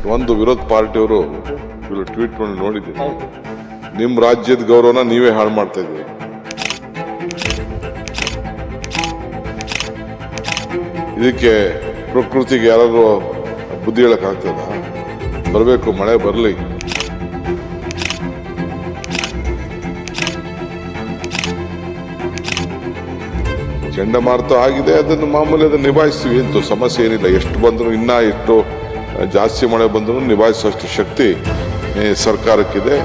But ಒಂದು ವಿರೋಧ ಪಾರ್ಟಿಯವರು tweet ಮಾಡಿ ನೋಡಿದ್ದೀನಿ, ನಿಮ್ಮ ರಾಜ್ಯದ ಗೌರವನ ನೀವೇ ಹಾಳು ಮಾಡ್ತಾ ಇದ್ದೀವಿ. ಇದಕ್ಕೆ ಪ್ರಕೃತಿಗೆ ಯಾರಾದ್ರೂ ಬುದ್ಧಿ ಹೇಳಕ್ ಆಗ್ತದ? ಬರಬೇಕು, ಮಳೆ ಬರಲಿ. ಚಂಡಮಾರುತ ಆಗಿದೆ, ಅದನ್ನು ಮಾಮೂಲಿ ಅದನ್ನು ನಿಭಾಯಿಸ್ತೀವಿ ಅಂತೂ ಸಮಸ್ಯೆ ಏನಿಲ್ಲ. ಎಷ್ಟು ಬಂದರೂ ಇನ್ನ ಎಷ್ಟು ಜಾಸ್ತಿ ಮಳೆ ಬಂದರೂ ನಿಭಾಯಿಸುವಷ್ಟು ಶಕ್ತಿ ಸರ್ಕಾರಕ್ಕಿದೆ.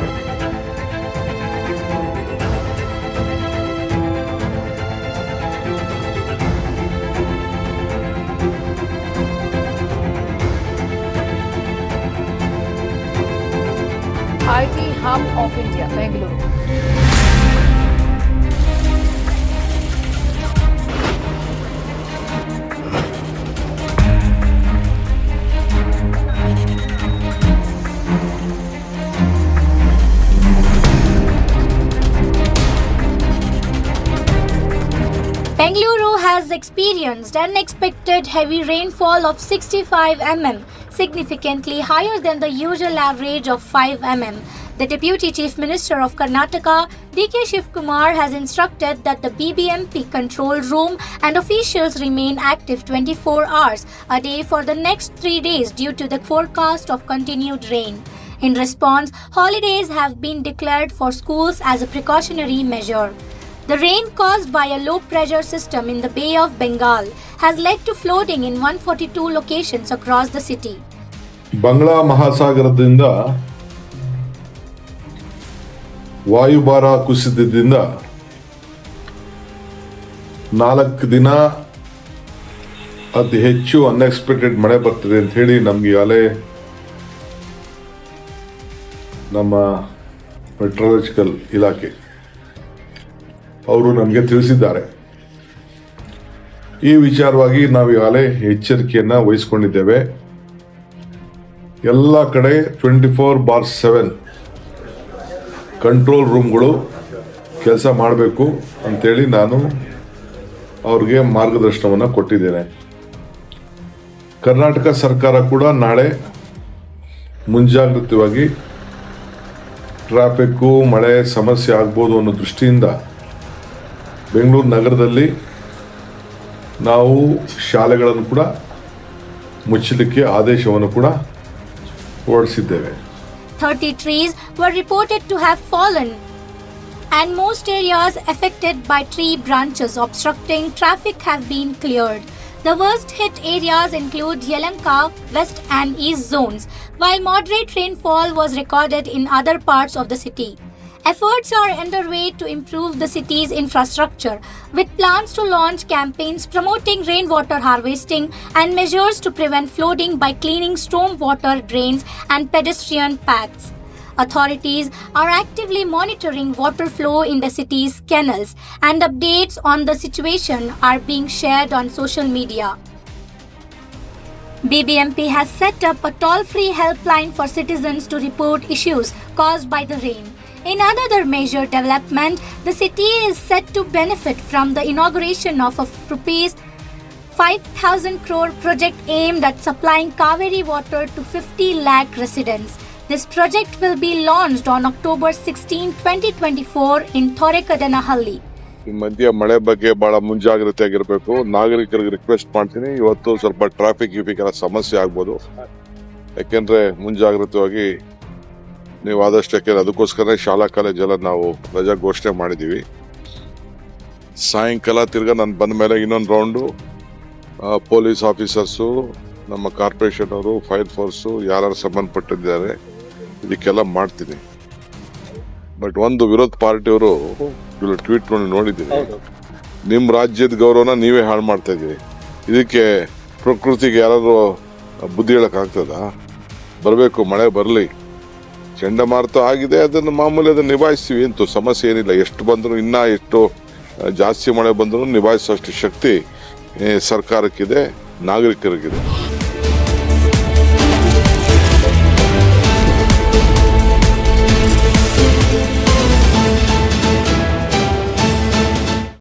IT hub of India, Bengaluru. Bengaluru has experienced unexpected heavy rainfall of 65 mm, significantly higher than the usual average of 5 mm. The Deputy Chief Minister of Karnataka, Shivakumar, has instructed that the BBMP control room and officials remain active 24 hours a day for the next 3 days due to the forecast of continued rain. In response, holidays have been declared for schools as a precautionary measure. The rain caused by a low-pressure system in the Bay of Bengal has led to flooding in 142 locations across the city. Bangala ಮಹಾಸಾಗರದಿಂದ ವಾಯುಭಾರ ಕುಸಿತದಿಂದ 4 ದಿನ ಅತಿ ಹೆಚ್ಚು unexpected ಮಳೆ ಬರ್ತದೆ ಅಂತ ಹೇಳಿ ನಮ್ಗೆ ಈಗಾಗಲೇ ನಮ್ಮ ಮೆಟ್ರಾಲಜಿಕಲ್ ಇಲಾಖೆ ಅವರು ನಮಗೆ ತಿಳಿಸಿದ್ದಾರೆ. ಈ ವಿಚಾರವಾಗಿ ನಾವು ಈಗಾಗಲೇ ಎಚ್ಚರಿಕೆಯನ್ನು ವಹಿಸಿಕೊಂಡಿದ್ದೇವೆ. ಎಲ್ಲ ಕಡೆ 24/7 ಕಂಟ್ರೋಲ್ ರೂಮ್ಗಳು ಕೆಲಸ ಮಾಡಬೇಕು ಅಂತೇಳಿ ನಾನು ಅವ್ರಿಗೆ ಮಾರ್ಗದರ್ಶನವನ್ನು ಕೊಟ್ಟಿದ್ದೇನೆ. ಕರ್ನಾಟಕ ಸರ್ಕಾರ ಕೂಡ ನಾಳೆ ಮುಂಜಾಗ್ರತವಾಗಿ ಟ್ರಾಫಿಕ್ಕು ಮಳೆ ಸಮಸ್ಯೆ ಆಗ್ಬೋದು ಅನ್ನೋ ದೃಷ್ಟಿಯಿಂದ ಬೆಂಗಳೂರು ನಗರದಲ್ಲಿ ನಾವು ಶಾಲೆಗಳನ್ನು ಕೂಡ ಮುಚ್ಚಲಿಕ್ಕೆ ಆದೇಶವನ್ನು ಕೂಡ ಹೊರಡಿಸಿದ್ದೇವೆ. 30 trees were reported to have fallen and most areas affected by tree branches obstructing traffic have been cleared. The worst hit areas include Yelanka, West and East zones, while moderate rainfall was recorded in other parts of the city. Efforts are underway to improve the city's infrastructure, with plans to launch campaigns promoting rainwater harvesting and measures to prevent flooding by cleaning stormwater drains and pedestrian paths. Authorities are actively monitoring water flow in the city's canals, and updates on the situation are being shared on social media. BBMP has set up a toll-free helpline for citizens to report issues caused by the rain. In another major development, the city is set to benefit from the inauguration of a rupees 5,000 crore project aimed at supplying Cauvery water to 50 lakh residents. This project will be launched on October 16, 2024 in Thorekadanahalli. ಈ ಮಧ್ಯ ಮಳೆ ಬಗ್ಗೆ ಬಹಳ ಮುಂಜಾಗ್ರತೆಯಾಗಿರ್ಬೇಕು. ನಾಗರಿಕರಿಗೆ request ಮಾಡ್ತೀನಿ, ಇವತ್ತು ಸ್ವಲ್ಪ traffic ಎಲ್ಲ ಸಮಸ್ಯೆ ಆಗ್ಬೋದು. ಯಾಕೆಂದ್ರೆ ಮುಂಜಾಗ್ರತವಾಗಿ ನೀವು ಆದಷ್ಟು, ಯಾಕೆಂದ್ರೆ ಅದಕ್ಕೋಸ್ಕರ ಶಾಲಾ ಕಾಲೇಜೆಲ್ಲ ನಾವು ರಜಾ ಘೋಷಣೆ ಮಾಡಿದ್ದೀವಿ. ಸಾಯಂಕಾಲ ತಿರ್ಗಾ ನಾನು ಬಂದ ಮೇಲೆ ಇನ್ನೊಂದು ರೌಂಡು ಪೊಲೀಸ್ ಆಫೀಸರ್ಸು, ನಮ್ಮ ಕಾರ್ಪೊರೇಷನ್ ಅವರು, ಫೈರ್ ಫೋರ್ಸು, ಯಾರು ಸಂಬಂಧಪಟ್ಟಿದ್ದಾರೆ ಇದಕ್ಕೆಲ್ಲ ಮಾಡ್ತೀನಿ. ಬಟ್ ಒಂದು ವಿರೋಧ ಪಾರ್ಟಿಯವರು ಟ್ವೀಟ್ ಮಾಡಿ ನೋಡಿದ್ದೀನಿ, ನಿಮ್ಮ ರಾಜ್ಯದ ಗೌರವನ ನೀವೇ ಹಾಳು ಮಾಡ್ತಾ ಇದ್ದೀವಿ. ಇದಕ್ಕೆ ಪ್ರಕೃತಿಗೆ ಯಾರಾದ್ರೂ ಬುದ್ಧಿ ಹೇಳಕ್ ಆಗ್ತದ? ಬರಬೇಕು, ಮಳೆ ಬರಲಿ. ಚಂಡಮಾರುತ ಆಗಿದೆ, ಅದನ್ನು ಮಾಮೂಲಿ ಅದನ್ನು ನಿಭಾಯಿಸ್ತೀವಿ ಅಂತೂ ಸಮಸ್ಯೆ ಏನಿಲ್ಲ. ಎಷ್ಟು ಬಂದರೂ ಇನ್ನ ಎಷ್ಟು ಜಾಸ್ತಿ ಮಳೆ ಬಂದರೂ ನಿಭಾಯಿಸುವಷ್ಟು ಶಕ್ತಿ ಸರ್ಕಾರಕ್ಕಿದೆ, ನಾಗರಿಕರಿಗಿದೆ.